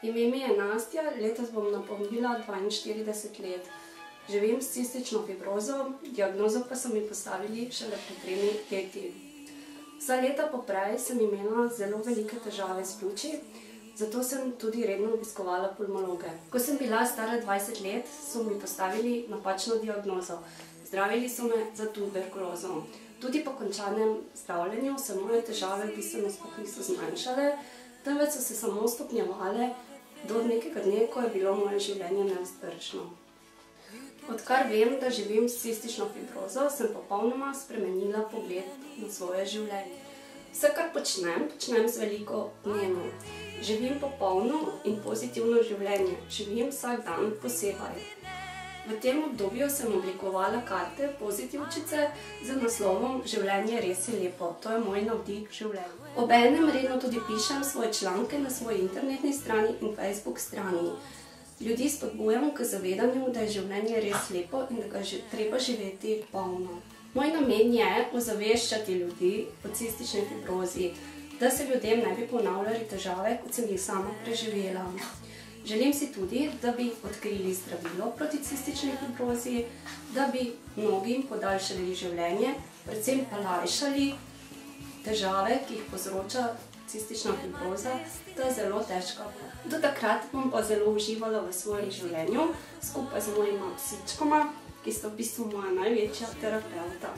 Ime mi je Nastja, letos bom napolnila 42 let. Živim s cistično fibrozo, diagnozo pa so mi postavili šele pred 3 leti. Vsa leta poprej sem imela zelo velike težave s pljuči, zato sem tudi redno obiskovala pulmologe. Ko sem bila stara 20 let, so mi postavili napačno diagnozo. Zdravili so me za tuberkulozo. Tudi po končanem zdravljenju se moje težave bistveno sploh niso zmanjšale, temveč so se samo stopnjevale do nekega dne, ko je bilo moje življenje nevzdržno. Odkar vem, da živim s cistično fibrozo, sem popolnoma spremenila pogled na svoje življenje. Vse, kar počnem z veliko vnemo. Živim popolno in pozitivno življenje. Živim vsak dan posebej. V tem obdobju sem oblikovala karte Pozitivčice z naslovom Življenje res je lepo. To je moj navdih življenja. Obenem redno tudi pišem svoje članke na svoji internetni strani in Facebook strani. Ljudi spodbujam k zavedanju, da je življenje res lepo in da ga treba živeti polno. Moj namen je ozaveščati ljudi o cistični fibrozi, da se ljudem ne bi ponavljali težave, kot sem jih sama preživela. Želim si tudi, da bi odkrili zdravilo proti cistični fibrozi, da bi mnogim podaljšali življenje, predvsem pa lajšali težave, ki jih povzroča cistična fibroza, to je zelo težko. Do takrat bom pa zelo uživala v svojem življenju, skupaj z mojima psičkoma, ki sta v bistvu moja največja terapeuta.